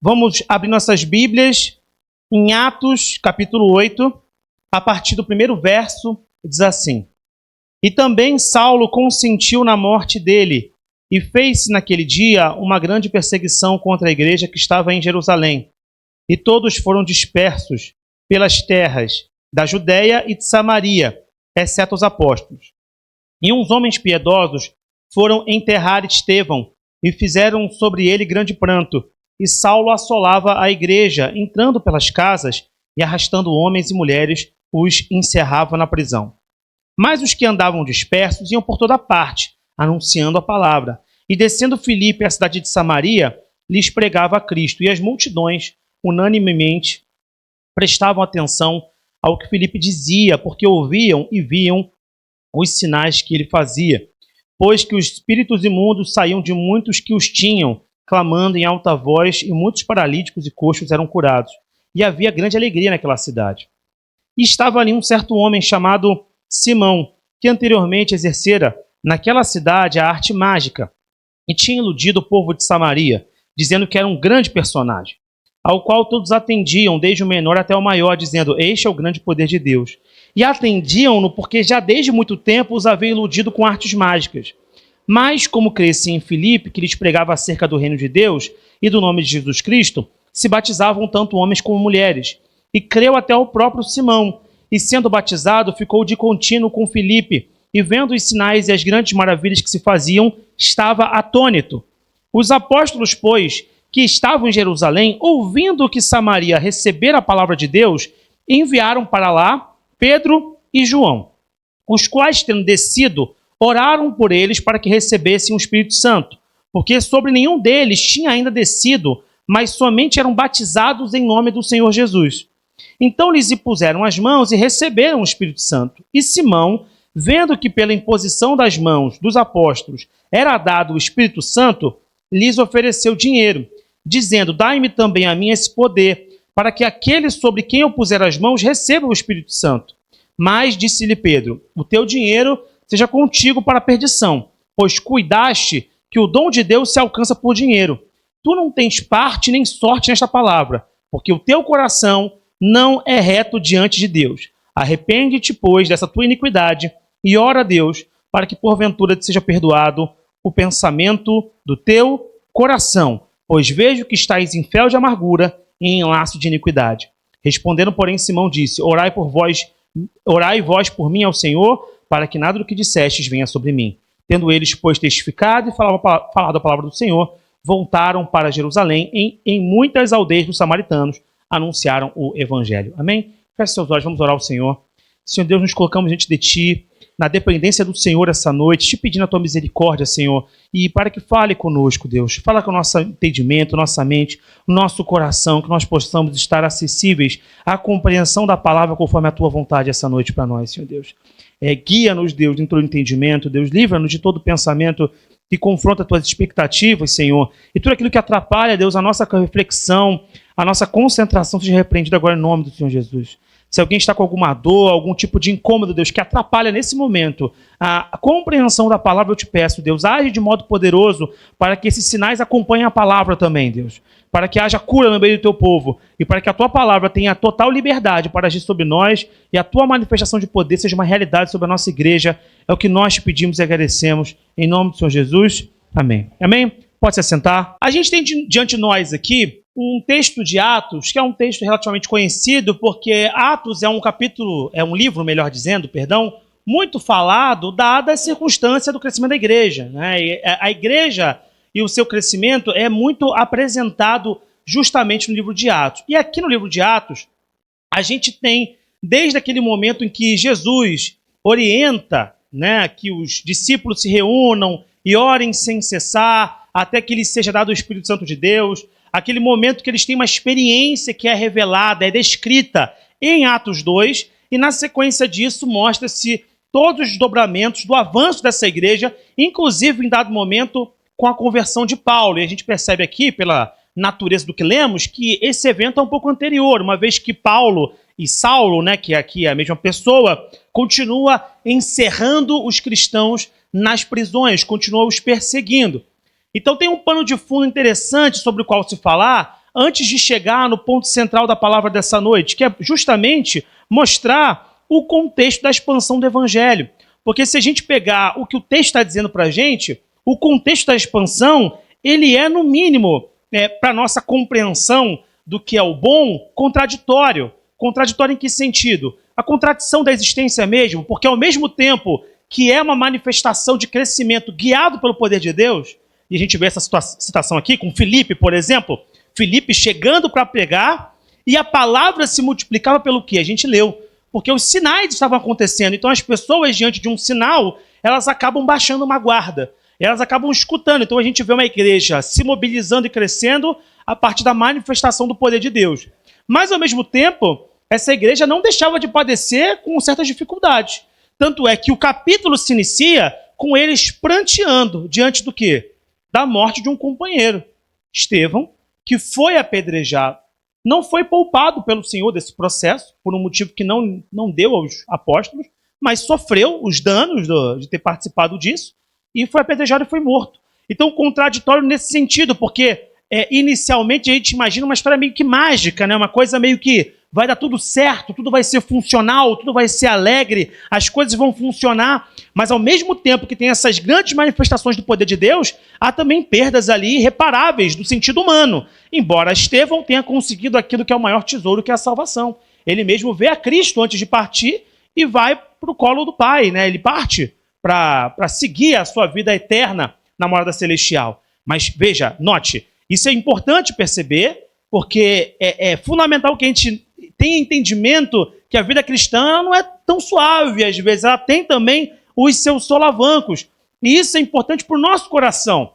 Vamos abrir nossas Bíblias em Atos, capítulo 8, a partir do primeiro verso, diz assim: E também Saulo consentiu na morte dele, e fez-se naquele dia uma grande perseguição contra a igreja que estava em Jerusalém. E todos foram dispersos pelas terras da Judéia e de Samaria, exceto os apóstolos. E uns homens piedosos foram enterrar Estevão, e fizeram sobre ele grande pranto. E Saulo assolava a igreja, entrando pelas casas e arrastando homens e mulheres, os encerrava na prisão. Mas os que andavam dispersos iam por toda parte, anunciando a palavra. E descendo Filipe à cidade de Samaria, lhes pregava a Cristo. E as multidões, unanimemente, prestavam atenção ao que Filipe dizia, porque ouviam e viam os sinais que ele fazia. Pois que os espíritos imundos saíam de muitos que os tinham, clamando em alta voz, e muitos paralíticos e coxos eram curados. E havia grande alegria naquela cidade. E estava ali um certo homem chamado Simão, que anteriormente exercera naquela cidade a arte mágica, e tinha iludido o povo de Samaria, dizendo que era um grande personagem, ao qual todos atendiam, desde o menor até o maior, dizendo: Este é o grande poder de Deus. E atendiam-no porque já desde muito tempo os havia iludido com artes mágicas. Mas, como crescia em Filipe, que lhes pregava acerca do reino de Deus e do nome de Jesus Cristo, se batizavam tanto homens como mulheres. E creu até o próprio Simão, e sendo batizado, ficou de contínuo com Filipe, e vendo os sinais e as grandes maravilhas que se faziam, estava atônito. Os apóstolos, pois, que estavam em Jerusalém, ouvindo que Samaria recebera a palavra de Deus, enviaram para lá Pedro e João, os quais, tendo descido, oraram por eles para que recebessem o Espírito Santo, porque sobre nenhum deles tinha ainda descido, mas somente eram batizados em nome do Senhor Jesus. Então lhes impuseram as mãos e receberam o Espírito Santo. E Simão, vendo que pela imposição das mãos dos apóstolos era dado o Espírito Santo, lhes ofereceu dinheiro, dizendo: Dai-me também a mim esse poder, para que aquele sobre quem eu puser as mãos receba o Espírito Santo. Mas, disse-lhe Pedro, o teu dinheiro seja contigo para a perdição, pois cuidaste que o dom de Deus se alcança por dinheiro. Tu não tens parte nem sorte nesta palavra, porque o teu coração não é reto diante de Deus. Arrepende-te, pois, dessa tua iniquidade e ora a Deus para que porventura te seja perdoado o pensamento do teu coração, pois vejo que estais em fel de amargura e em laço de iniquidade. Respondendo, porém, Simão disse: Orai vós por mim ao Senhor, para que nada do que dissestes venha sobre mim. Tendo eles, pois, testificado e falado a palavra do Senhor, voltaram para Jerusalém, em muitas aldeias dos samaritanos anunciaram o Evangelho. Amém? Feche seus olhos, vamos orar ao Senhor. Senhor Deus, nos colocamos diante de Ti, na dependência do Senhor essa noite, te pedindo a Tua misericórdia, Senhor, e para que fale conosco, Deus. Fala com o nosso entendimento, nossa mente, nosso coração, que nós possamos estar acessíveis à compreensão da palavra conforme a Tua vontade essa noite para nós, Senhor Deus. Guia-nos, Deus, dentro do entendimento, Deus, livra-nos de todo pensamento que confronta as Tuas expectativas, Senhor, e tudo aquilo que atrapalha, Deus, a nossa reflexão, a nossa concentração seja repreendida agora em nome do Senhor Jesus. Se alguém está com alguma dor, algum tipo de incômodo, Deus, que atrapalha nesse momento a compreensão da palavra, eu te peço, Deus, age de modo poderoso para que esses sinais acompanhem a palavra também, Deus. Para que haja cura no meio do teu povo e para que a tua palavra tenha total liberdade para agir sobre nós e a tua manifestação de poder seja uma realidade sobre a nossa igreja. É o que nós te pedimos e agradecemos. Em nome do Senhor Jesus. Amém. Amém? Pode se assentar. A gente tem diante de nós aqui um texto de Atos, que é um texto relativamente conhecido, porque Atos é um livro, melhor dizendo, muito falado, dada a circunstância do crescimento da igreja, né? E a igreja e o seu crescimento é muito apresentado justamente no livro de Atos. E aqui no livro de Atos, a gente tem, desde aquele momento em que Jesus orienta, né, que os discípulos se reúnam e orem sem cessar, até que lhes seja dado o Espírito Santo de Deus, aquele momento que eles têm uma experiência que é revelada, é descrita em Atos 2, e na sequência disso mostra-se todos os desdobramentos do avanço dessa igreja, inclusive em dado momento com a conversão de Paulo. E a gente percebe aqui, pela natureza do que lemos, que esse evento é um pouco anterior, uma vez que Paulo e Saulo, né, que aqui é a mesma pessoa, continua encerrando os cristãos nas prisões, continua os perseguindo. Então tem um pano de fundo interessante sobre o qual se falar antes de chegar no ponto central da palavra dessa noite, que é justamente mostrar o contexto da expansão do evangelho. Porque se a gente pegar o que o texto está dizendo para a gente, o contexto da expansão, ele é, no mínimo, para a nossa compreensão do que é o bom, contraditório. Contraditório em que sentido? A contradição da existência mesmo, porque ao mesmo tempo que é uma manifestação de crescimento guiado pelo poder de Deus, e a gente vê essa citação aqui com Filipe, por exemplo, Filipe chegando para pregar, e a palavra se multiplicava pelo que a gente leu, porque os sinais estavam acontecendo. Então as pessoas, diante de um sinal, elas acabam baixando uma guarda, elas acabam escutando. Então a gente vê uma igreja se mobilizando e crescendo a partir da manifestação do poder de Deus. Mas, ao mesmo tempo, essa igreja não deixava de padecer com certas dificuldades. Tanto é que o capítulo se inicia com eles pranteando diante do quê? Da morte de um companheiro, Estevão, que foi apedrejado. Não foi poupado pelo Senhor desse processo, por um motivo que não deu aos apóstolos, mas sofreu os danos de ter participado disso, e foi apedrejado e foi morto. Então, contraditório nesse sentido, porque inicialmente a gente imagina uma história meio que mágica, né? Uma coisa meio que vai dar tudo certo, tudo vai ser funcional, tudo vai ser alegre, as coisas vão funcionar, mas ao mesmo tempo que tem essas grandes manifestações do poder de Deus, há também perdas ali irreparáveis do sentido humano, embora Estevão tenha conseguido aquilo que é o maior tesouro, que é a salvação. Ele mesmo vê a Cristo antes de partir e vai para o colo do Pai, né? Ele parte para seguir a sua vida eterna na morada celestial. Mas veja, note, isso é importante perceber, porque é fundamental que a gente tenha entendimento que a vida cristã não é tão suave, às vezes ela tem também os seus solavancos. E isso é importante para o nosso coração,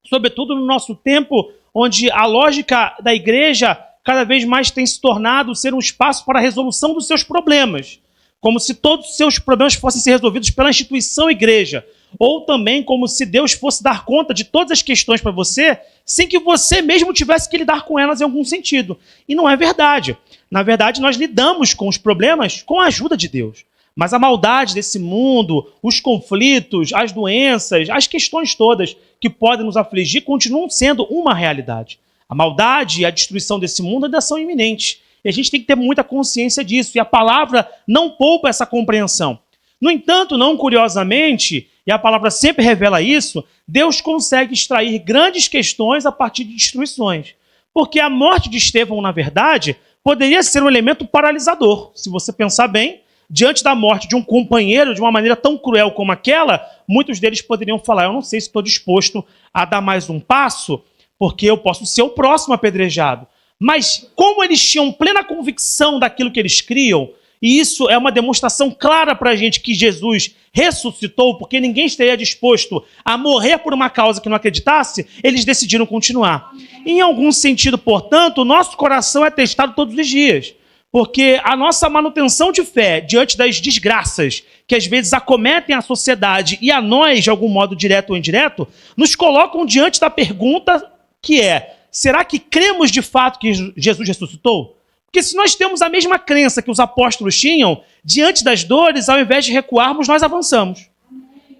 sobretudo no nosso tempo, onde a lógica da igreja cada vez mais tem se tornado ser um espaço para a resolução dos seus problemas, como se todos os seus problemas fossem ser resolvidos pela instituição igreja, ou também como se Deus fosse dar conta de todas as questões para você, sem que você mesmo tivesse que lidar com elas em algum sentido. E não é verdade. Na verdade, nós lidamos com os problemas com a ajuda de Deus. Mas a maldade desse mundo, os conflitos, as doenças, as questões todas que podem nos afligir continuam sendo uma realidade. A maldade e a destruição desse mundo ainda são iminentes. E a gente tem que ter muita consciência disso. E a palavra não poupa essa compreensão. No entanto, não curiosamente, e a palavra sempre revela isso, Deus consegue extrair grandes questões a partir de destruições. Porque a morte de Estevão, na verdade, poderia ser um elemento paralisador. Se você pensar bem, diante da morte de um companheiro de uma maneira tão cruel como aquela, muitos deles poderiam falar, eu não sei se estou disposto a dar mais um passo, porque eu posso ser o próximo apedrejado. Mas como eles tinham plena convicção daquilo que eles criam, e isso é uma demonstração clara para a gente que Jesus ressuscitou, porque ninguém estaria disposto a morrer por uma causa que não acreditasse, eles decidiram continuar. Em algum sentido, portanto, o nosso coração é testado todos os dias, porque a nossa manutenção de fé diante das desgraças que às vezes acometem a sociedade e a nós, de algum modo direto ou indireto, nos colocam diante da pergunta que é, será que cremos de fato que Jesus ressuscitou? Porque se nós temos a mesma crença que os apóstolos tinham, diante das dores, ao invés de recuarmos, nós avançamos.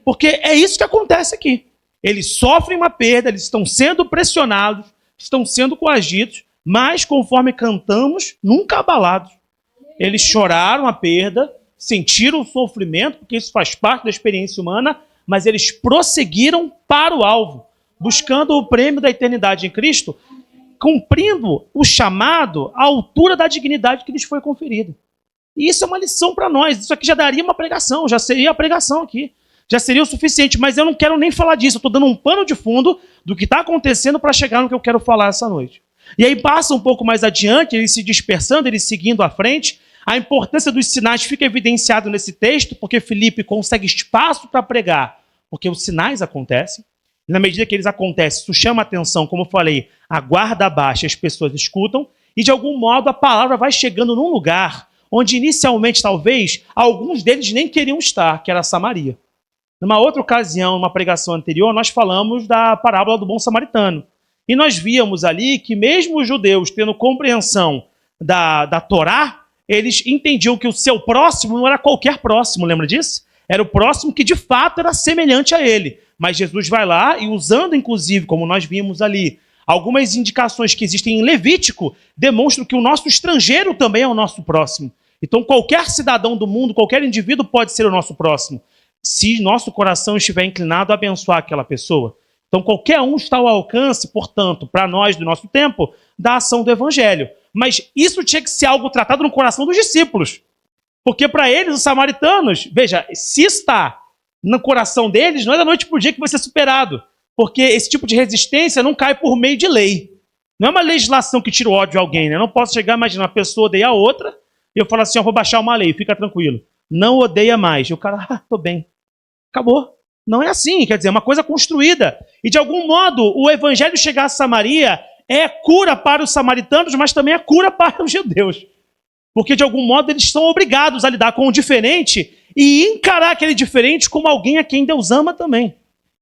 Porque é isso que acontece aqui. Eles sofrem uma perda, eles estão sendo pressionados, estão sendo coagidos, mas, conforme cantamos, nunca abalados. Eles choraram a perda, sentiram o sofrimento, porque isso faz parte da experiência humana, mas eles prosseguiram para o alvo, buscando o prêmio da eternidade em Cristo, cumprindo o chamado à altura da dignidade que lhes foi conferida. E isso é uma lição para nós. Isso aqui já daria uma pregação, já seria a pregação aqui. Já seria o suficiente, mas eu não quero nem falar disso. Eu estou dando um pano de fundo do que está acontecendo para chegar no que eu quero falar essa noite. E aí passa um pouco mais adiante, eles se dispersando, eles seguindo à frente. A importância dos sinais fica evidenciada nesse texto, porque Filipe consegue espaço para pregar, porque os sinais acontecem. Na medida que eles acontecem, isso chama a atenção, como eu falei, a guarda baixa, as pessoas escutam, e de algum modo a palavra vai chegando num lugar onde inicialmente, talvez, alguns deles nem queriam estar, que era Samaria. Numa outra ocasião, numa pregação anterior, nós falamos da parábola do bom samaritano. E nós víamos ali que mesmo os judeus, tendo compreensão da Torá, eles entendiam que o seu próximo não era qualquer próximo, lembra disso? Era o próximo que de fato era semelhante a ele. Mas Jesus vai lá e usando, inclusive, como nós vimos ali, algumas indicações que existem em Levítico demonstram que o nosso estrangeiro também é o nosso próximo. Então, qualquer cidadão do mundo, qualquer indivíduo pode ser o nosso próximo, se nosso coração estiver inclinado a abençoar aquela pessoa. Então, qualquer um está ao alcance, portanto, para nós do nosso tempo, da ação do evangelho. Mas isso tinha que ser algo tratado no coração dos discípulos. Porque para eles, os samaritanos, veja, se está no coração deles, não é da noite para o dia que vai ser superado. Porque esse tipo de resistência não cai por meio de lei. Não é uma legislação que tira o ódio de alguém, né? Eu não posso chegar, imaginar, uma pessoa odeia a outra, e eu falo assim, eu vou baixar uma lei, fica tranquilo. Não odeia mais. E o cara, tô bem. Acabou. Não é assim, quer dizer, é uma coisa construída. E de algum modo, o evangelho chegar a Samaria é cura para os samaritanos, mas também é cura para os judeus. Porque de algum modo eles são obrigados a lidar com o diferente e encarar aquele diferente como alguém a quem Deus ama também.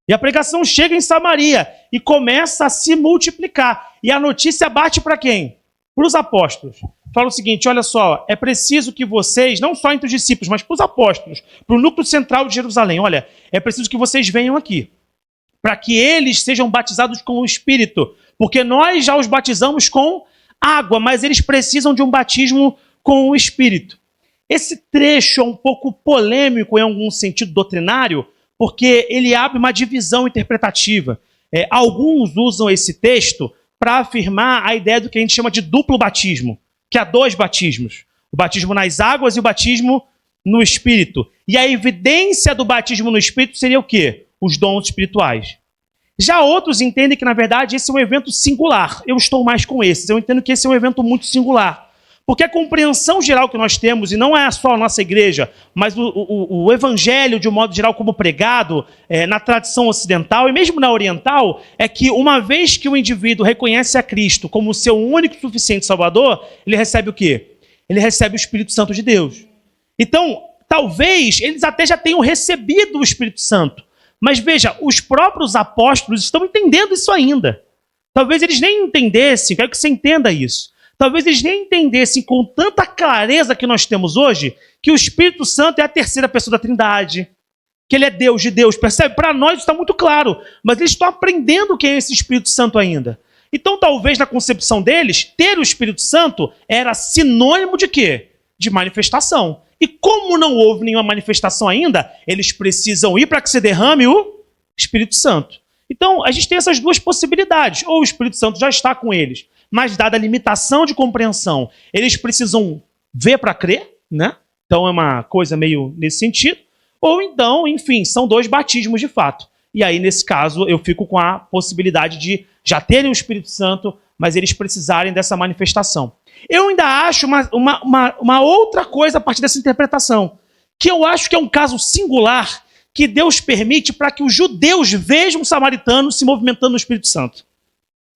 E a pregação chega em Samaria e começa a se multiplicar. E a notícia bate para quem? Para os apóstolos. Fala o seguinte, olha só, é preciso que vocês, não só entre os discípulos, mas para os apóstolos, para o núcleo central de Jerusalém, olha, é preciso que vocês venham aqui, para que eles sejam batizados com o Espírito, porque nós já os batizamos com água, mas eles precisam de um batismo com o Espírito. Esse trecho é um pouco polêmico em algum sentido doutrinário, porque ele abre uma divisão interpretativa. Alguns usam esse texto para afirmar a ideia do que a gente chama de duplo batismo, que há dois batismos, o batismo nas águas e o batismo no Espírito. E a evidência do batismo no Espírito seria o quê? Os dons espirituais. Já outros entendem que, na verdade, esse é um evento singular. Eu estou mais com esses. Eu entendo que esse é um evento muito singular. Porque a compreensão geral que nós temos, e não é só a nossa igreja, mas o evangelho, de um modo geral, como pregado na tradição ocidental e mesmo na oriental, é que uma vez que o indivíduo reconhece a Cristo como seu único e suficiente Salvador, ele recebe o quê? Ele recebe o Espírito Santo de Deus. Então, talvez eles até já tenham recebido o Espírito Santo. Mas veja, os próprios apóstolos estão entendendo isso ainda. Talvez eles nem entendessem, quero que você entenda isso. Talvez eles nem entendessem com tanta clareza que nós temos hoje que o Espírito Santo é a terceira pessoa da Trindade, que ele é Deus de Deus, percebe? Para nós está muito claro, mas eles estão aprendendo quem é esse Espírito Santo ainda. Então talvez na concepção deles, ter o Espírito Santo era sinônimo de quê? De manifestação. E como não houve nenhuma manifestação ainda, eles precisam ir para que se derrame o Espírito Santo. Então a gente tem essas duas possibilidades, ou o Espírito Santo já está com eles, mas dada a limitação de compreensão, eles precisam ver para crer, né? Então é uma coisa meio nesse sentido. Ou então, enfim, são dois batismos de fato. E aí, nesse caso, eu fico com a possibilidade de já terem o Espírito Santo, mas eles precisarem dessa manifestação. Eu ainda acho uma outra coisa a partir dessa interpretação, que eu acho que é um caso singular que Deus permite para que os judeus vejam os samaritanos se movimentando no Espírito Santo.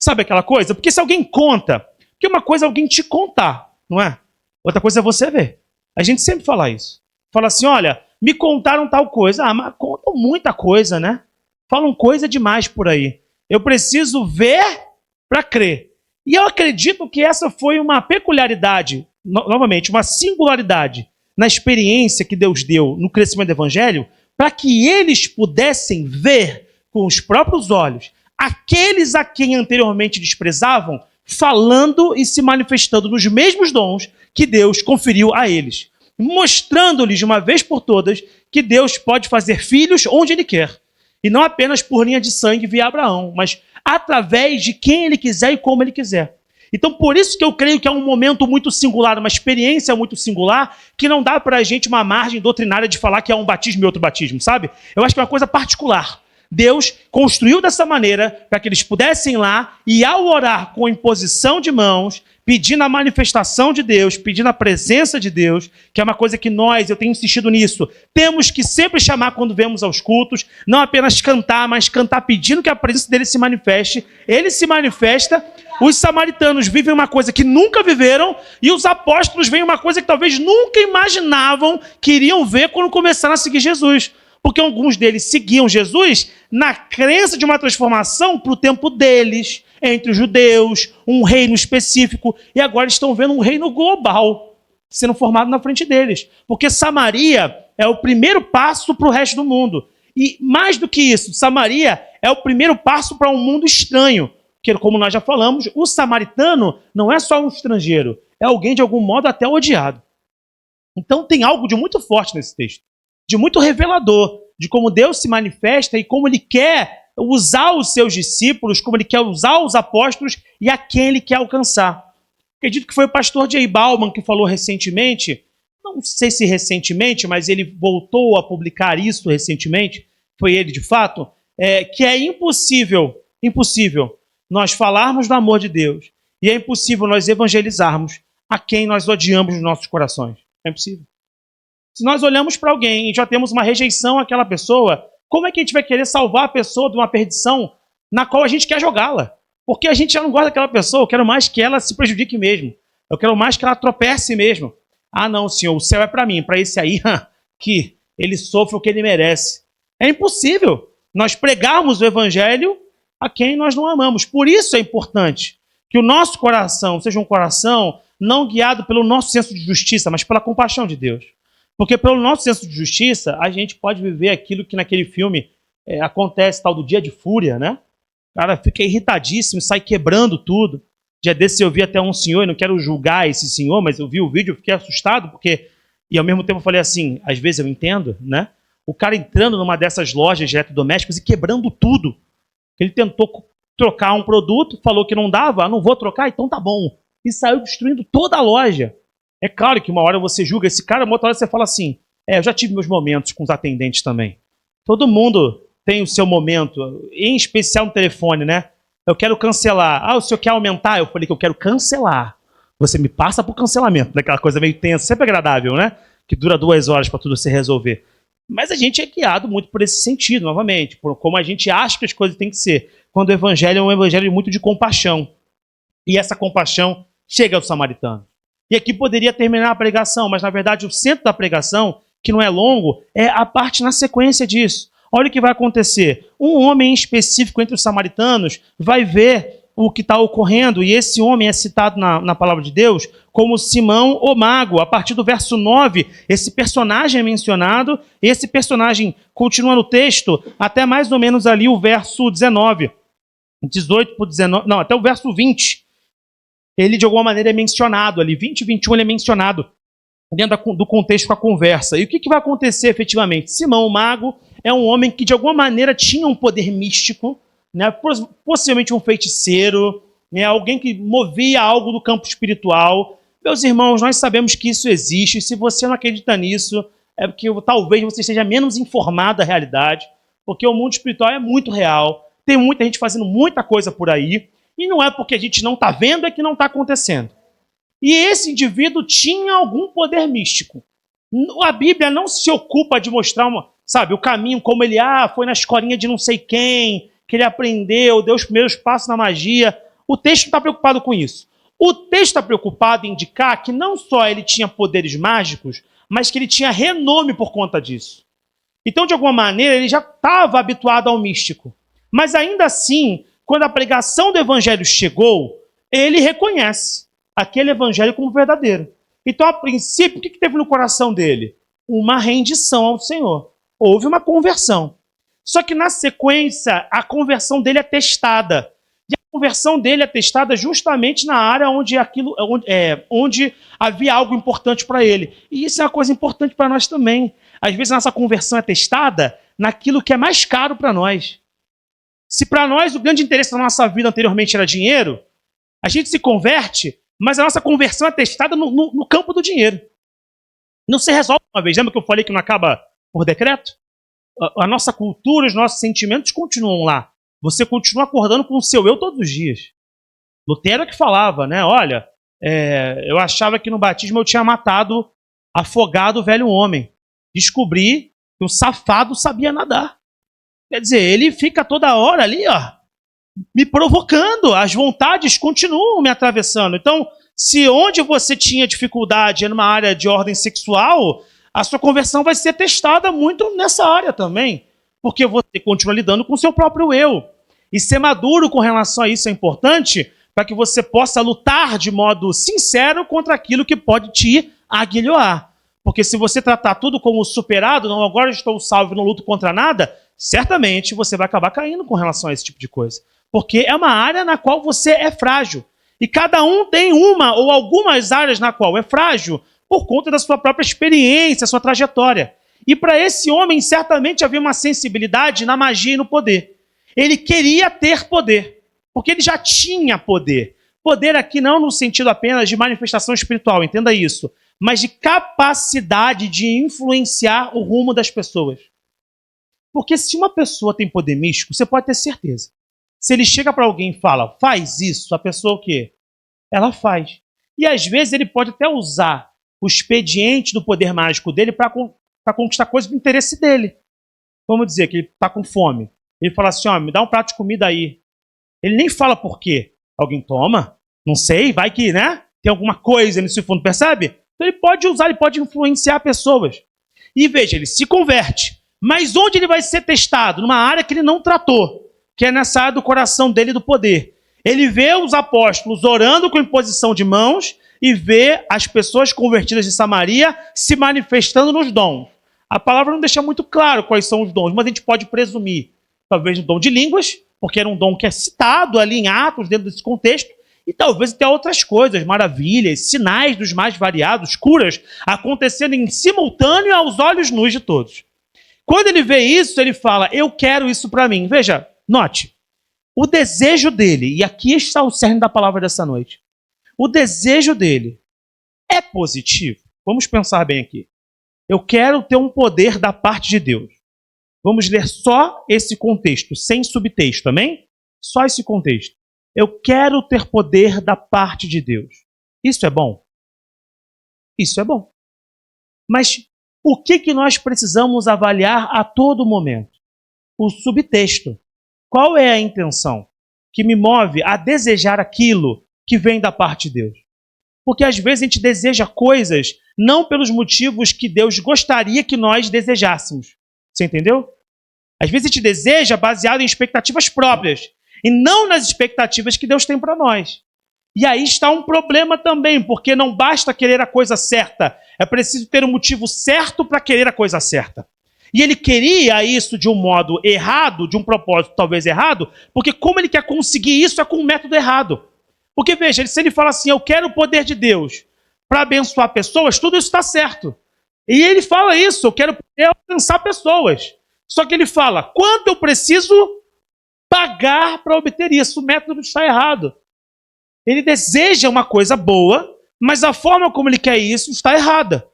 Sabe aquela coisa? Porque se alguém conta, porque uma coisa é alguém te contar, não é? Outra coisa é você ver. A gente sempre fala isso. Fala assim, olha, me contaram tal coisa. Ah, mas contam muita coisa, né? Falam coisa demais por aí. Eu preciso ver para crer. E eu acredito que essa foi uma peculiaridade, novamente, uma singularidade na experiência que Deus deu no crescimento do Evangelho, para que eles pudessem ver com os próprios olhos aqueles a quem anteriormente desprezavam, falando e se manifestando nos mesmos dons que Deus conferiu a eles, mostrando-lhes de uma vez por todas que Deus pode fazer filhos onde Ele quer, e não apenas por linha de sangue via Abraão, mas através de quem Ele quiser e como Ele quiser. Então, por isso que eu creio que é um momento muito singular, uma experiência muito singular, que não dá para a gente uma margem doutrinária de falar que é um batismo e outro batismo, sabe? Eu acho que é uma coisa particular. Deus construiu dessa maneira para que eles pudessem ir lá e, ao orar com imposição de mãos, pedindo a manifestação de Deus, pedindo a presença de Deus, que é uma coisa que eu tenho insistido nisso, temos que sempre chamar quando vemos aos cultos, não apenas cantar, mas cantar pedindo que a presença dele se manifeste. Ele se manifesta, os samaritanos vivem uma coisa que nunca viveram e os apóstolos veem uma coisa que talvez nunca imaginavam que iriam ver quando começaram a seguir Jesus. Porque alguns deles seguiam Jesus na crença de uma transformação para o tempo deles, entre os judeus, um reino específico, e agora estão vendo um reino global sendo formado na frente deles. Porque Samaria é o primeiro passo para o resto do mundo. E mais do que isso, Samaria é o primeiro passo para um mundo estranho. que, como nós já falamos, o samaritano não é só um estrangeiro, é alguém de algum modo até odiado. Então tem algo de muito forte nesse texto, de muito revelador, de como Deus se manifesta e como Ele quer usar os seus discípulos, como Ele quer usar os apóstolos e a quem Ele quer alcançar. Acredito que foi o pastor J. Bauman que falou recentemente, não sei se recentemente, mas ele voltou a publicar isso recentemente, foi ele de fato, que é impossível nós falarmos do amor de Deus e é impossível nós evangelizarmos a quem nós odiamos nos nossos corações. É impossível. Se nós olhamos para alguém e já temos uma rejeição àquela pessoa, como é que a gente vai querer salvar a pessoa de uma perdição na qual a gente quer jogá-la? Porque a gente já não gosta daquela pessoa, eu quero mais que ela se prejudique mesmo. Eu quero mais que ela tropece mesmo. Ah, não, Senhor, o céu é para mim, para esse aí, que ele sofre o que ele merece. É impossível nós pregarmos o evangelho a quem nós não amamos. Por isso é importante que o nosso coração seja um coração não guiado pelo nosso senso de justiça, mas pela compaixão de Deus. Porque pelo nosso senso de justiça, a gente pode viver aquilo que naquele filme acontece, tal do dia de fúria, né? O cara fica irritadíssimo, sai quebrando tudo. Dia desse eu vi até um senhor, e não quero julgar esse senhor, mas eu vi o vídeo e fiquei assustado, porque... E ao mesmo tempo eu falei assim, às vezes eu entendo, né? O cara entrando numa dessas lojas de eletrodomésticos e quebrando tudo. Ele tentou trocar um produto, falou que não dava, não vou trocar, então tá bom. E saiu destruindo toda a loja. É claro que uma hora você julga esse cara, uma outra hora você fala assim, eu já tive meus momentos com os atendentes também. Todo mundo tem o seu momento, em especial no telefone, né? Eu quero cancelar. Ah, o senhor quer aumentar? Eu falei que eu quero cancelar. Você me passa por cancelamento, daquela coisa meio tensa, sempre agradável, né? Que dura 2 horas para tudo se resolver. Mas a gente é guiado muito por esse sentido, novamente, por como a gente acha que as coisas têm que ser. Quando o evangelho é um evangelho muito de compaixão. E essa compaixão chega ao samaritano. E aqui poderia terminar a pregação, mas na verdade o centro da pregação, que não é longo, é a parte na sequência disso. Olha o que vai acontecer. Um homem específico entre os samaritanos vai ver o que está ocorrendo, e esse homem é citado na palavra de Deus como Simão o Mago. A partir do verso 9, esse personagem é mencionado, e esse personagem continua no texto até mais ou menos ali o verso 19. 18 por 19, não, até o verso 20. Ele de alguma maneira é mencionado ali, 20 e 21 ele é mencionado dentro do contexto com a conversa. E o que vai acontecer efetivamente? Simão o Mago é um homem que de alguma maneira tinha um poder místico, né? Possivelmente um feiticeiro, né? Alguém que movia algo do campo espiritual. Meus irmãos, nós sabemos que isso existe, e se você não acredita nisso, é porque talvez você esteja menos informado da realidade, porque o mundo espiritual é muito real, tem muita gente fazendo muita coisa por aí, e não é porque a gente não está vendo, é que não está acontecendo. E esse indivíduo tinha algum poder místico. A Bíblia não se ocupa de mostrar o caminho, como ele foi na escolinha de não sei quem, que ele aprendeu, deu os primeiros passos na magia. O texto não está preocupado com isso. O texto está preocupado em indicar que não só ele tinha poderes mágicos, mas que ele tinha renome por conta disso. Então, de alguma maneira, ele já estava habituado ao místico. Mas ainda assim, quando a pregação do evangelho chegou, ele reconhece aquele evangelho como verdadeiro. Então, a princípio, o que teve no coração dele? Uma rendição ao Senhor. Houve uma conversão. Só que, na sequência, a conversão dele é testada. E a conversão dele é testada justamente na área onde havia algo importante para ele. E isso é uma coisa importante para nós também. Às vezes, a nossa conversão é testada naquilo que é mais caro para nós. Se para nós o grande interesse da nossa vida anteriormente era dinheiro, a gente se converte, mas a nossa conversão é testada no campo do dinheiro. Não se resolve uma vez. Lembra que eu falei que não acaba por decreto? A nossa cultura, os nossos sentimentos continuam lá. Você continua acordando com o seu eu todos os dias. Lutero é que falava, né? Olha, eu achava que no batismo eu tinha matado, afogado o velho homem. Descobri que o safado sabia nadar. Quer dizer, ele fica toda hora ali, me provocando. As vontades continuam me atravessando. Então, se onde você tinha dificuldade é numa área de ordem sexual, a sua conversão vai ser testada muito nessa área também. Porque você continua lidando com o seu próprio eu. E ser maduro com relação a isso é importante para que você possa lutar de modo sincero contra aquilo que pode te aguilhoar. Porque se você tratar tudo como superado, não, agora estou salvo e não luto contra nada, certamente você vai acabar caindo com relação a esse tipo de coisa. porque é uma área na qual você é frágil. E cada um tem uma ou algumas áreas na qual é frágil por conta da sua própria experiência, sua trajetória. E para esse homem, certamente havia uma sensibilidade na magia e no poder. Ele queria ter poder, porque ele já tinha poder. Poder aqui não no sentido apenas de manifestação espiritual, entenda isso, mas de capacidade de influenciar o rumo das pessoas. Porque se uma pessoa tem poder místico, você pode ter certeza. Se ele chega para alguém e fala, faz isso, a pessoa o quê? Ela faz. E às vezes ele pode até usar o expediente do poder mágico dele para conquistar coisas do interesse dele. Vamos dizer que ele está com fome. Ele fala assim, me dá um prato de comida aí. Ele nem fala por quê. Alguém toma? Não sei, vai que, né? Tem alguma coisa nesse fundo, percebe? Então ele pode usar, ele pode influenciar pessoas. E veja, ele se converte. Mas onde ele vai ser testado? Numa área que ele não tratou, que é nessa área do coração dele do poder. Ele vê os apóstolos orando com imposição de mãos e vê as pessoas convertidas de Samaria se manifestando nos dons. A palavra não deixa muito claro quais são os dons, mas a gente pode presumir. Talvez o dom de línguas, porque era um dom que é citado ali em Atos, dentro desse contexto, e talvez até outras coisas, maravilhas, sinais dos mais variados, curas, acontecendo em simultâneo aos olhos nus de todos. Quando ele vê isso, ele fala, eu quero isso para mim. Veja, note, o desejo dele, e aqui está o cerne da palavra dessa noite, o desejo dele é positivo. Vamos pensar bem aqui. Eu quero ter um poder da parte de Deus. Vamos ler só esse contexto, sem subtexto, amém? Só esse contexto. Eu quero ter poder da parte de Deus. Isso é bom? Isso é bom. Mas o que nós precisamos avaliar a todo momento? O subtexto. Qual é a intenção que me move a desejar aquilo que vem da parte de Deus? Porque às vezes a gente deseja coisas não pelos motivos que Deus gostaria que nós desejássemos. Você entendeu? Às vezes a gente deseja baseado em expectativas próprias e não nas expectativas que Deus tem para nós. E aí está um problema também, porque não basta querer a coisa certa, é preciso ter um motivo certo para querer a coisa certa. E ele queria isso de um modo errado, de um propósito talvez errado, porque como ele quer conseguir isso é com um método errado. Porque veja, se ele fala assim, eu quero o poder de Deus para abençoar pessoas, tudo isso está certo. E ele fala isso, eu quero poder alcançar pessoas. Só que ele fala, quanto eu preciso pagar para obter isso? O método está errado. Ele deseja uma coisa boa, mas a forma como ele quer isso está errada.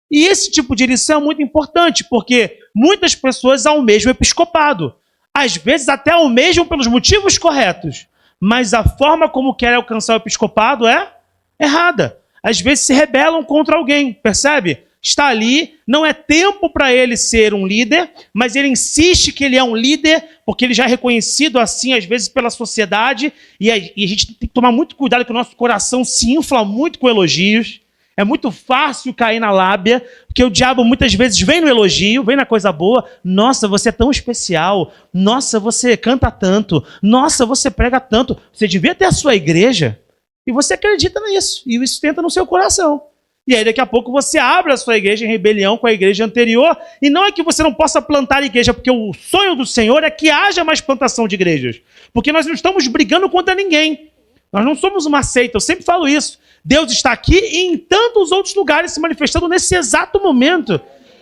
E esse tipo de lição é muito importante, porque muitas pessoas almejam o episcopado. Às vezes até almejam pelos motivos corretos, mas a forma como querem alcançar o episcopado é errada. Às vezes se rebelam contra alguém, percebe? Está ali, não é tempo para ele ser um líder, mas ele insiste que ele é um líder, porque ele já é reconhecido assim, às vezes, pela sociedade, e a gente tem que tomar muito cuidado que o nosso coração se infla muito com elogios. É muito fácil cair na lábia, porque o diabo muitas vezes vem no elogio, vem na coisa boa. Nossa, você é tão especial. Nossa, você canta tanto. Nossa, você prega tanto. Você devia ter a sua igreja. E você acredita nisso, e isso entra no seu coração. E aí daqui a pouco você abre a sua igreja em rebelião com a igreja anterior, e não é que você não possa plantar igreja, porque o sonho do Senhor é que haja mais plantação de igrejas. Porque nós não estamos brigando contra ninguém. Nós não somos uma seita, eu sempre falo isso. Deus está aqui e em tantos outros lugares se manifestando nesse exato momento.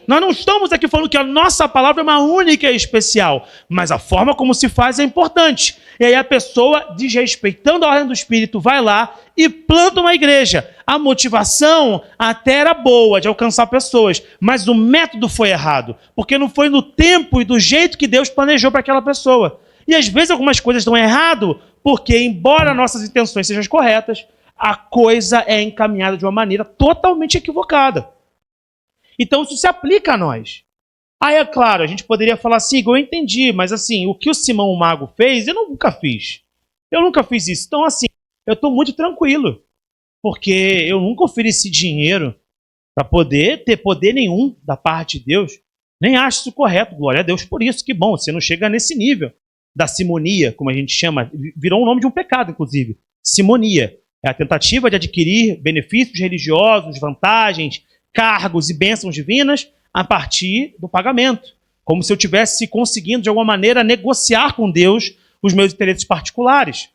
Nós não estamos aqui falando que a nossa palavra é uma única e especial, mas a forma como se faz é importante. E aí a pessoa, desrespeitando a ordem do Espírito, vai lá e planta uma igreja. A motivação até era boa de alcançar pessoas, mas o método foi errado, porque não foi no tempo e do jeito que Deus planejou para aquela pessoa. E às vezes algumas coisas dão errado, porque embora nossas intenções sejam corretas, a coisa é encaminhada de uma maneira totalmente equivocada. Então isso se aplica a nós. Aí é claro, a gente poderia falar assim, eu entendi, mas assim, o que o Simão o Mago fez, eu nunca fiz. Eu nunca fiz isso. Então assim, eu estou muito tranquilo, porque eu nunca ofereci dinheiro para poder ter poder nenhum da parte de Deus. Nem acho isso correto, glória a Deus por isso, que bom, você não chega nesse nível da simonia, como a gente chama, virou um nome de um pecado, inclusive. Simonia é a tentativa de adquirir benefícios religiosos, vantagens, cargos e bênçãos divinas a partir do pagamento. Como se eu estivesse conseguindo, de alguma maneira, negociar com Deus os meus interesses particulares.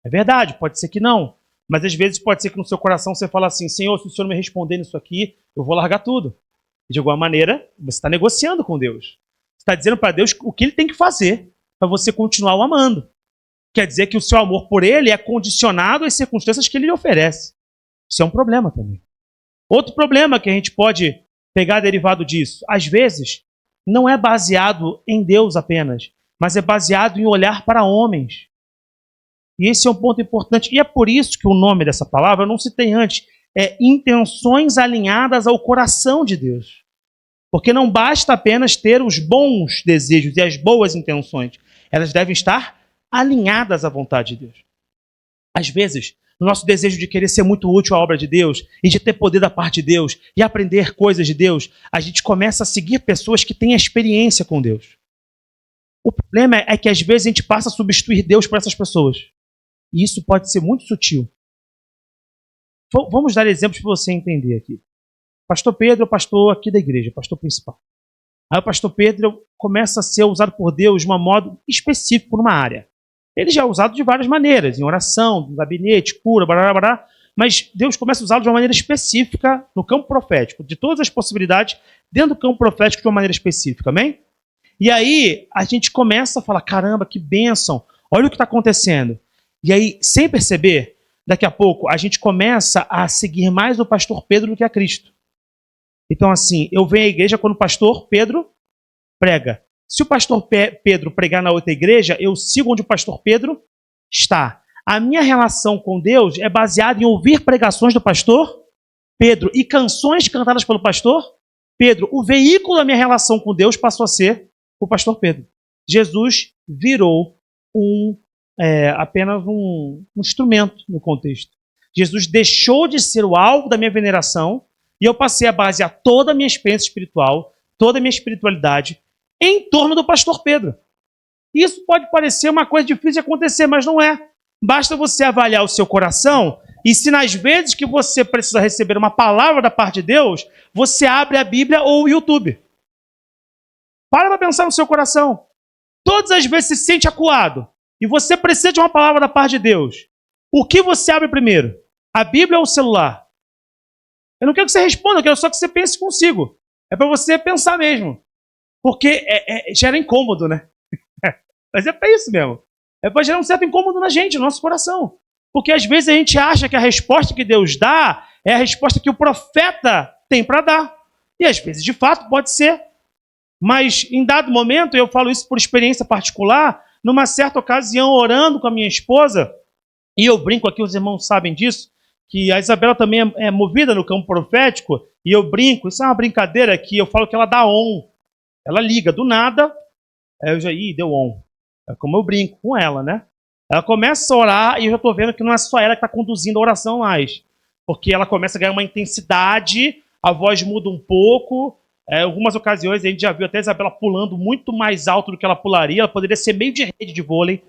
É verdade, pode ser que não. Mas às vezes pode ser que no seu coração você fala assim, Senhor, se o Senhor não me responder nisso aqui, eu vou largar tudo. De alguma maneira, você está negociando com Deus. Você está dizendo para Deus o que Ele tem que fazer para você continuar o amando. Quer dizer que o seu amor por Ele é condicionado às circunstâncias que Ele lhe oferece. Isso é um problema também. Outro problema que a gente pode pegar derivado disso, às vezes, não é baseado em Deus apenas, mas é baseado em olhar para homens. E esse é um ponto importante. E é por isso que o nome dessa palavra, eu não citei antes, é intenções alinhadas ao coração de Deus. Porque não basta apenas ter os bons desejos e as boas intenções. Elas devem estar alinhadas à vontade de Deus. Às vezes, no nosso desejo de querer ser muito útil à obra de Deus e de ter poder da parte de Deus e aprender coisas de Deus, a gente começa a seguir pessoas que têm experiência com Deus. O problema é que às vezes a gente passa a substituir Deus por essas pessoas. E isso pode ser muito sutil. Vamos dar exemplos para você entender aqui. Pastor Pedro é o pastor aqui da igreja, pastor principal. Aí o pastor Pedro começa a ser usado por Deus de um modo específico numa área. Ele já é usado de várias maneiras, em oração, no gabinete, cura, blá, blá, blá, mas Deus começa a usá-lo de uma maneira específica no campo profético, de todas as possibilidades, dentro do campo profético de uma maneira específica, amém? E aí a gente começa a falar, caramba, que bênção, olha o que está acontecendo. E aí, sem perceber, daqui a pouco, a gente começa a seguir mais o pastor Pedro do que a Cristo. Então, assim, eu venho à igreja quando o pastor Pedro prega. Se o pastor Pedro pregar na outra igreja, eu sigo onde o pastor Pedro está. A minha relação com Deus é baseada em ouvir pregações do pastor Pedro e canções cantadas pelo pastor Pedro. O veículo da minha relação com Deus passou a ser o pastor Pedro. Jesus virou apenas um instrumento no contexto. Jesus deixou de ser o alvo da minha veneração e eu passei a basear toda a minha experiência espiritual, toda a minha espiritualidade em torno do pastor Pedro. Isso pode parecer uma coisa difícil de acontecer, mas não é. Basta você avaliar o seu coração e se nas vezes que você precisa receber uma palavra da parte de Deus, você abre a Bíblia ou o YouTube. Para pensar no seu coração. Todas as vezes você se sente acuado e você precisa de uma palavra da parte de Deus, o que você abre primeiro? A Bíblia ou o celular? Eu não quero que você responda, eu quero só que você pense consigo. É para você pensar mesmo. Porque gera incômodo, né? Mas é para isso mesmo. É para gerar um certo incômodo na gente, no nosso coração. Porque às vezes a gente acha que a resposta que Deus dá é a resposta que o profeta tem para dar. E às vezes, de fato, pode ser. Mas em dado momento, eu falo isso por experiência particular, numa certa ocasião, orando com a minha esposa, e eu brinco aqui, os irmãos sabem disso, que a Isabela também é movida no campo profético, e eu brinco, isso é uma brincadeira que eu falo que ela dá on. Ela liga do nada, aí eu já, deu on. É como eu brinco com ela, né? Ela começa a orar e eu já estou vendo que não é só ela que está conduzindo a oração mais. Porque ela começa a ganhar uma intensidade, a voz muda um pouco. Algumas ocasiões a gente já viu até a Isabela pulando muito mais alto do que ela pularia. Ela poderia ser meio de rede de vôlei,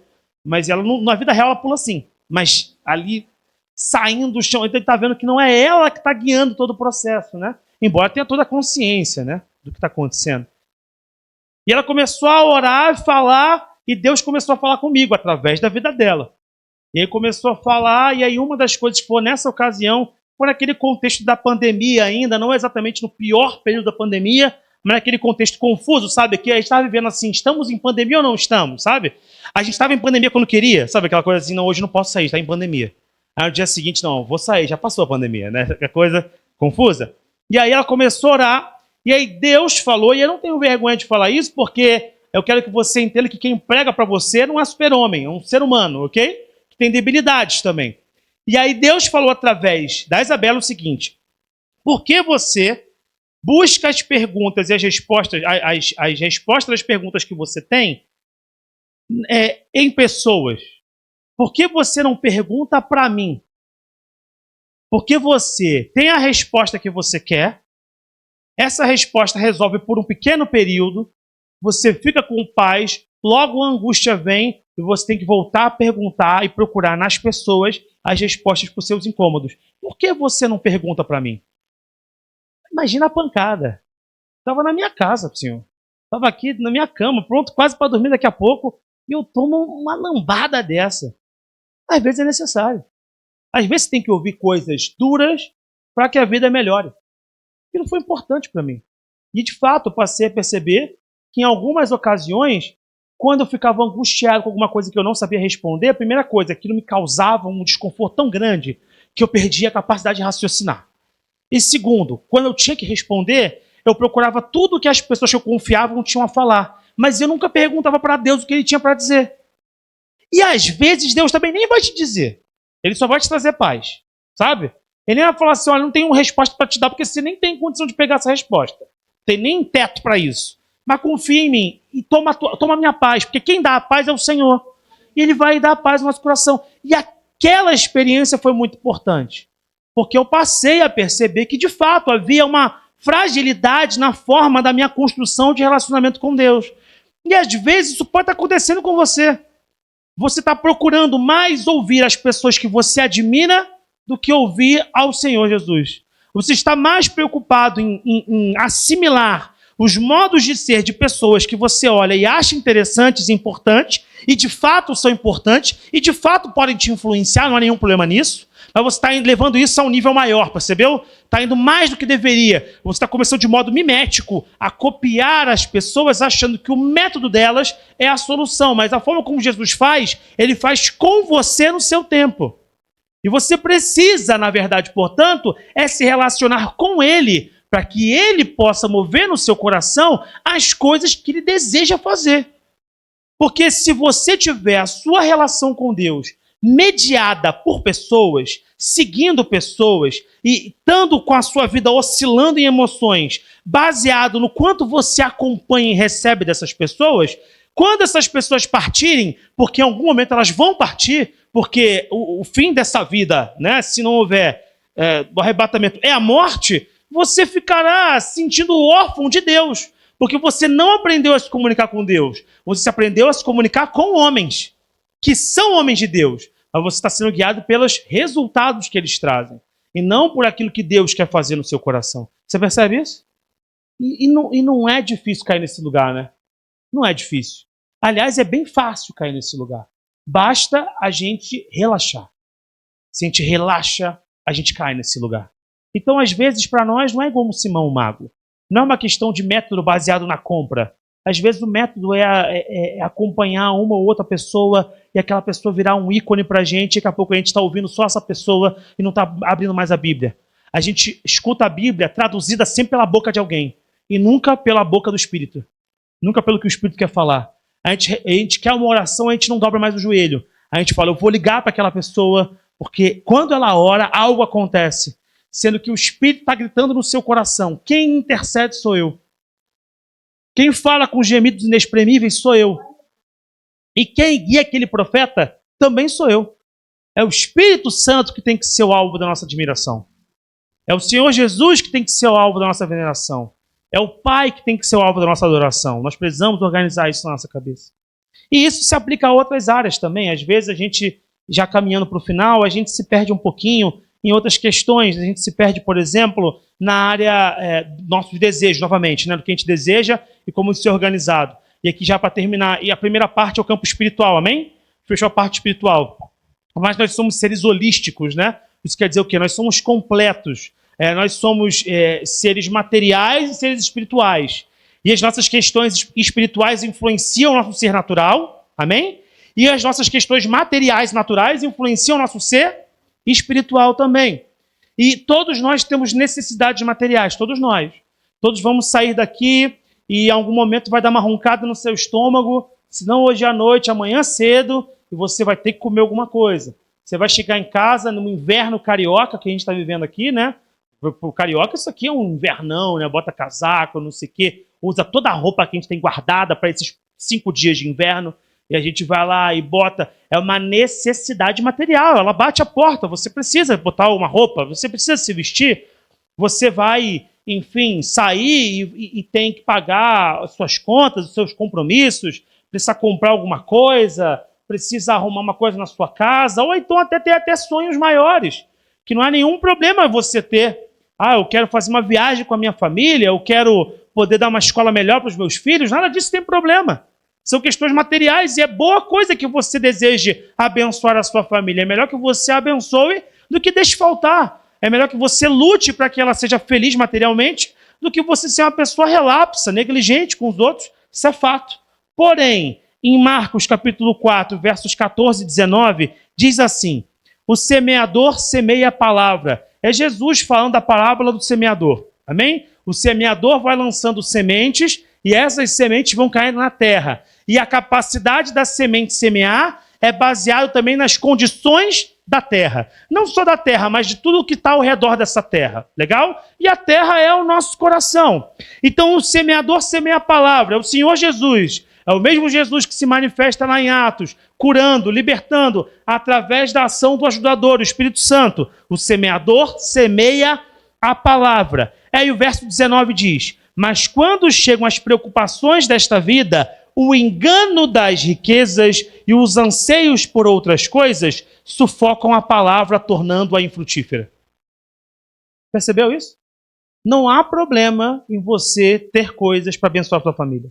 mas ela na vida real ela pula assim. Mas ali, saindo do chão, então ele está vendo que não é ela que está guiando todo o processo, né? Embora tenha toda a consciência, né, do que está acontecendo. E ela começou a orar, falar, e Deus começou a falar comigo através da vida dela. E aí começou a falar, e aí uma das coisas que foi nessa ocasião, foi naquele contexto da pandemia ainda, não exatamente no pior período da pandemia, mas naquele contexto confuso, sabe? Que a gente estava vivendo assim, estamos em pandemia ou não estamos, sabe? A gente estava em pandemia quando queria, sabe? Aquela coisa assim, não, hoje não posso sair, está em pandemia. Aí no dia seguinte, não, vou sair, já passou a pandemia, né? Aquela coisa confusa. E aí ela começou a orar, e aí Deus falou, e eu não tenho vergonha de falar isso, porque eu quero que você entenda que quem prega para você não é super-homem, é um ser humano, ok? Que tem debilidades também. E aí Deus falou através da Isabela o seguinte: por que você busca as perguntas e as respostas das perguntas que você tem em pessoas? Por que você não pergunta para mim? Porque você tem a resposta que você quer, essa resposta resolve por um pequeno período, você fica com paz, logo a angústia vem e você tem que voltar a perguntar e procurar nas pessoas as respostas para os seus incômodos. Por que você não pergunta para mim? Imagina a pancada. Estava na minha casa, senhor. Estava aqui na minha cama, pronto quase para dormir daqui a pouco. e eu tomo uma lambada dessa. Às vezes é necessário. Às vezes tem que ouvir coisas duras para que a vida melhore. Aquilo foi importante para mim. E, de fato, eu passei a perceber que em algumas ocasiões, quando eu ficava angustiado com alguma coisa que eu não sabia responder, a primeira coisa, aquilo me causava um desconforto tão grande que eu perdia a capacidade de raciocinar. E segundo, quando eu tinha que responder, eu procurava tudo que as pessoas que eu confiava não tinham a falar. Mas eu nunca perguntava para Deus o que ele tinha para dizer. E às vezes Deus também nem vai te dizer. Ele só vai te trazer paz. Sabe? Ele nem vai falar assim, olha, não tenho resposta para te dar, porque você nem tem condição de pegar essa resposta. Tem nem teto para isso. Mas confia em mim e toma a minha paz, porque quem dá a paz é o Senhor. E Ele vai dar a paz no nosso coração. E aquela experiência foi muito importante. Porque eu passei a perceber que, de fato, havia uma fragilidade na forma da minha construção de relacionamento com Deus. E, às vezes, isso pode estar acontecendo com você. Você está procurando mais ouvir as pessoas que você admira do que ouvir ao Senhor Jesus. Você está mais preocupado em assimilar os modos de ser de pessoas que você olha e acha interessantes e importantes, e de fato são importantes, e de fato podem te influenciar, não há nenhum problema nisso, mas você está levando isso a um nível maior, percebeu? Está indo mais do que deveria. Você está começando de modo mimético a copiar as pessoas, achando que o método delas é a solução, mas a forma como Jesus faz, ele faz com você no seu tempo. E você precisa, na verdade, portanto, se relacionar com ele, para que ele possa mover no seu coração as coisas que ele deseja fazer. Porque se você tiver a sua relação com Deus mediada por pessoas, seguindo pessoas e estando com a sua vida oscilando em emoções, baseado no quanto você acompanha e recebe dessas pessoas, quando essas pessoas partirem, porque em algum momento elas vão partir, porque o fim dessa vida, né, se não houver o arrebatamento, é a morte, você ficará sentindo órfão de Deus, porque você não aprendeu a se comunicar com Deus, você aprendeu a se comunicar com homens, que são homens de Deus, mas você está sendo guiado pelos resultados que eles trazem, e não por aquilo que Deus quer fazer no seu coração. Você percebe isso? E não é difícil cair nesse lugar, né? Não é difícil. Aliás, é bem fácil cair nesse lugar. Basta a gente relaxar. Se a gente relaxa, a gente cai nesse lugar. Então, às vezes, para nós, não é como Simão o Mago. Não é uma questão de método baseado na compra. Às vezes, o método é acompanhar uma ou outra pessoa e aquela pessoa virar um ícone para a gente e daqui a pouco a gente está ouvindo só essa pessoa e não está abrindo mais a Bíblia. A gente escuta a Bíblia traduzida sempre pela boca de alguém e nunca pela boca do Espírito. Nunca pelo que o Espírito quer falar. A gente quer uma oração, a gente não dobra mais o joelho. A gente fala, eu vou ligar para aquela pessoa, porque quando ela ora, algo acontece. Sendo que o Espírito está gritando no seu coração. Quem intercede sou eu. Quem fala com gemidos inexprimíveis sou eu. E quem guia aquele profeta também sou eu. É o Espírito Santo que tem que ser o alvo da nossa admiração. É o Senhor Jesus que tem que ser o alvo da nossa veneração. É o Pai que tem que ser o alvo da nossa adoração. Nós precisamos organizar isso na nossa cabeça. E isso se aplica a outras áreas também. Às vezes a gente, já caminhando para o final, a gente se perde um pouquinho em outras questões. A gente se perde, por exemplo, na área dos nossos desejos, novamente, né? Do que a gente deseja e como isso é organizado. E aqui já para terminar, e a primeira parte é o campo espiritual, amém? Fechou a parte espiritual. Mas nós somos seres holísticos, né? Isso quer dizer o quê? Nós somos completos. Nós somos seres materiais e seres espirituais. E as nossas questões espirituais influenciam o nosso ser natural, amém? E as nossas questões materiais e naturais influenciam o nosso ser espiritual também. E todos nós temos necessidades materiais, todos nós. Todos vamos sair daqui e em algum momento vai dar uma roncada no seu estômago, se não hoje à noite, amanhã cedo, e você vai ter que comer alguma coisa. Você vai chegar em casa no inverno carioca que a gente está vivendo aqui, né? Para o carioca isso aqui é um invernão, né? Bota casaco, não sei o quê, usa toda a roupa que a gente tem guardada para esses 5 dias de inverno, e a gente vai lá e bota, é uma necessidade material, ela bate a porta, você precisa botar uma roupa, você precisa se vestir, você vai, enfim, sair e tem que pagar as suas contas, os seus compromissos, precisa comprar alguma coisa, precisa arrumar uma coisa na sua casa, ou então até ter sonhos maiores, que não há nenhum problema você ter. Eu quero fazer uma viagem com a minha família, eu quero poder dar uma escola melhor para os meus filhos, nada disso tem problema. São questões materiais e é boa coisa que você deseje abençoar a sua família. É melhor que você abençoe do que deixe faltar. É melhor que você lute para que ela seja feliz materialmente do que você ser uma pessoa relapsa, negligente com os outros. Isso é fato. Porém, em Marcos capítulo 4, versos 14 e 19, diz assim: o semeador semeia a palavra. É Jesus falando da parábola do semeador. Amém? O semeador vai lançando sementes e essas sementes vão caindo na terra. E a capacidade da semente semear é baseado também nas condições da terra. Não só da terra, mas de tudo que está ao redor dessa terra. Legal? E a terra é o nosso coração. Então o semeador semeia a palavra. É o Senhor Jesus. É o mesmo Jesus que se manifesta lá em Atos, curando, libertando, através da ação do ajudador, o Espírito Santo. O semeador semeia a palavra. Aí o verso 19 diz: mas quando chegam as preocupações desta vida, o engano das riquezas e os anseios por outras coisas sufocam a palavra, tornando-a infrutífera. Percebeu isso? Não há problema em você ter coisas para abençoar a sua família.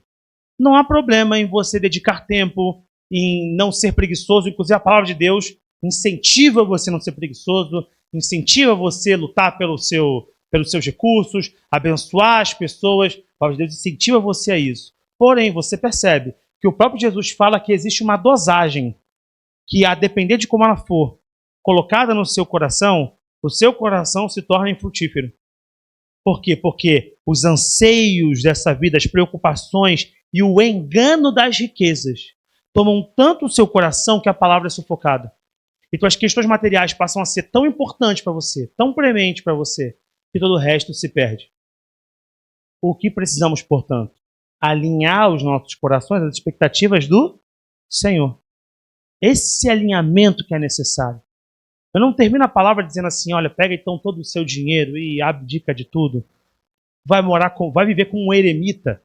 Não há problema em você dedicar tempo, em não ser preguiçoso. Inclusive a palavra de Deus incentiva você a não ser preguiçoso, incentiva você a lutar pelos seus recursos, abençoar as pessoas. A palavra de Deus incentiva você a isso. Porém, você percebe que o próprio Jesus fala que existe uma dosagem que, a depender de como ela for colocada no seu coração, o seu coração se torna infrutífero. Por quê? Porque os anseios dessa vida, as preocupações e o engano das riquezas tomam tanto o seu coração que a palavra é sufocada. Então as questões materiais passam a ser tão importantes para você, tão premente para você, que todo o resto se perde. O que precisamos, portanto? Alinhar os nossos corações às expectativas do Senhor. Esse alinhamento que é necessário. Eu não termino a palavra dizendo assim: olha, pega então todo o seu dinheiro e abdica de tudo. Vai viver com um eremita.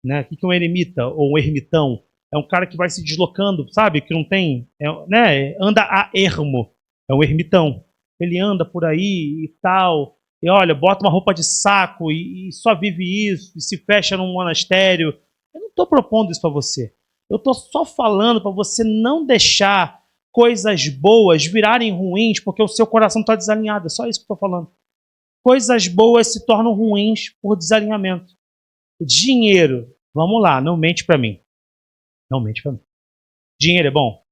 Né? O que é um eremita ou um ermitão? É um cara que vai se deslocando, sabe? Que não tem, anda a ermo. É um ermitão. Ele anda por aí e tal. E olha, bota uma roupa de saco e só vive isso, e se fecha num monastério. Eu não estou propondo isso para você. Eu estou só falando para você não deixar coisas boas virarem ruins porque o seu coração está desalinhado. É só isso que eu estou falando. Coisas boas se tornam ruins por desalinhamento. Dinheiro, vamos lá, não mente para mim. Não mente para mim. Dinheiro é bom?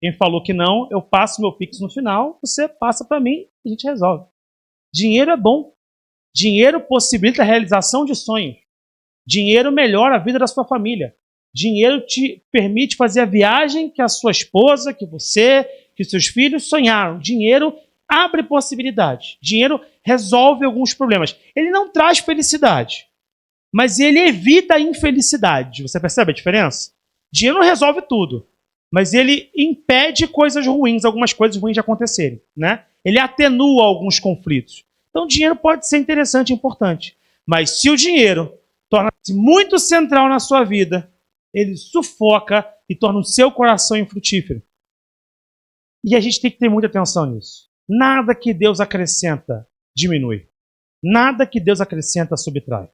Quem falou que não, eu passo meu Pix no final, você passa para mim e a gente resolve. Dinheiro é bom. Dinheiro possibilita a realização de sonhos. Dinheiro melhora a vida da sua família. Dinheiro te permite fazer a viagem que a sua esposa, que você, que seus filhos sonharam. Dinheiro abre possibilidades. Dinheiro resolve alguns problemas. Ele não traz felicidade, mas ele evita a infelicidade. Você percebe a diferença? Dinheiro não resolve tudo, mas ele impede coisas ruins, algumas coisas ruins de acontecerem, né? Ele atenua alguns conflitos. Então, o dinheiro pode ser interessante e importante. Mas se o dinheiro torna-se muito central na sua vida, ele sufoca e torna o seu coração infrutífero. E a gente tem que ter muita atenção nisso. Nada que Deus acrescenta diminui. Nada que Deus acrescenta subtrai.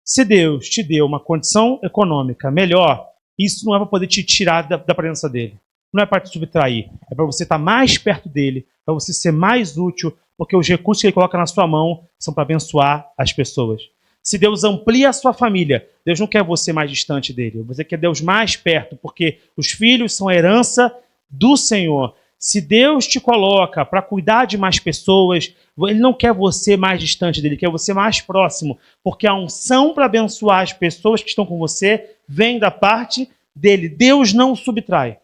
Se Deus te deu uma condição econômica melhor, isso não é para poder te tirar da presença dele. Não é para te subtrair. É para você estar mais perto dele, para você ser mais útil, porque os recursos que ele coloca na sua mão são para abençoar as pessoas. Se Deus amplia a sua família, Deus não quer você mais distante dele. Você quer Deus mais perto, porque os filhos são a herança do Senhor. Se Deus te coloca para cuidar de mais pessoas, Ele não quer você mais distante dele, quer você mais próximo, porque a unção para abençoar as pessoas que estão com você vem da parte dele. Deus não subtrai.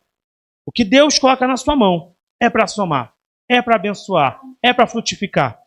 O que Deus coloca na sua mão é para somar, é para abençoar, é para frutificar.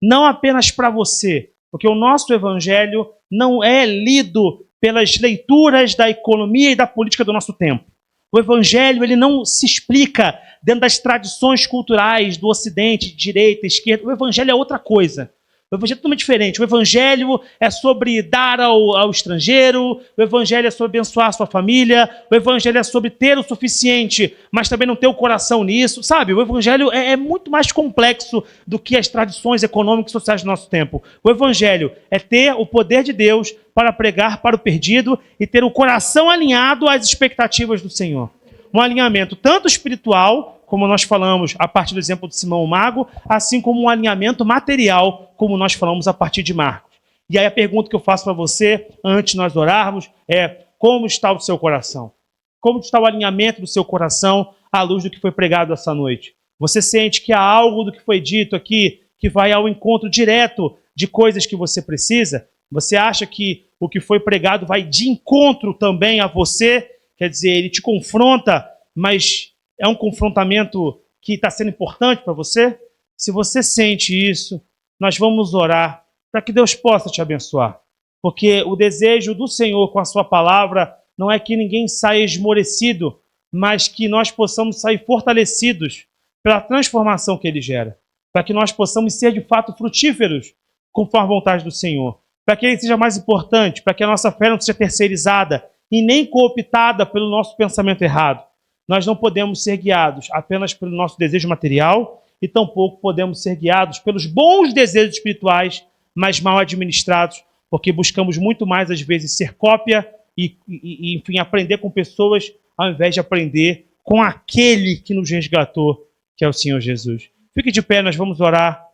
Não apenas para você, porque o nosso evangelho não é lido pelas leituras da economia e da política do nosso tempo. O evangelho ele não se explica dentro das tradições culturais do Ocidente, direita, esquerda. O evangelho é outra coisa. O evangelho é totalmente diferente. O evangelho é sobre dar ao estrangeiro, o evangelho é sobre abençoar a sua família, o evangelho é sobre ter o suficiente, mas também não ter o coração nisso, sabe? O evangelho é muito mais complexo do que as tradições econômicas e sociais do nosso tempo. O evangelho é ter o poder de Deus para pregar para o perdido e ter o coração alinhado às expectativas do Senhor. Um alinhamento tanto espiritual, como nós falamos a partir do exemplo de Simão o Mago, assim como um alinhamento material, como nós falamos a partir de Marcos. E aí a pergunta que eu faço para você, antes de nós orarmos, é: como está o seu coração? Como está o alinhamento do seu coração à luz do que foi pregado essa noite? Você sente que há algo do que foi dito aqui que vai ao encontro direto de coisas que você precisa? Você acha que o que foi pregado vai de encontro também a você? Quer dizer, ele te confronta, mas é um confrontamento que está sendo importante para você? Se você sente isso, nós vamos orar para que Deus possa te abençoar. Porque o desejo do Senhor com a sua palavra não é que ninguém saia esmorecido, mas que nós possamos sair fortalecidos pela transformação que ele gera. Para que nós possamos ser de fato frutíferos conforme a vontade do Senhor. Para que ele seja mais importante, para que a nossa fé não seja terceirizada e nem cooptada pelo nosso pensamento errado. Nós não podemos ser guiados apenas pelo nosso desejo material e tampouco podemos ser guiados pelos bons desejos espirituais, mas mal administrados, porque buscamos muito mais, às vezes, ser cópia e enfim, aprender com pessoas ao invés de aprender com aquele que nos resgatou, que é o Senhor Jesus. Fique de pé, nós vamos orar.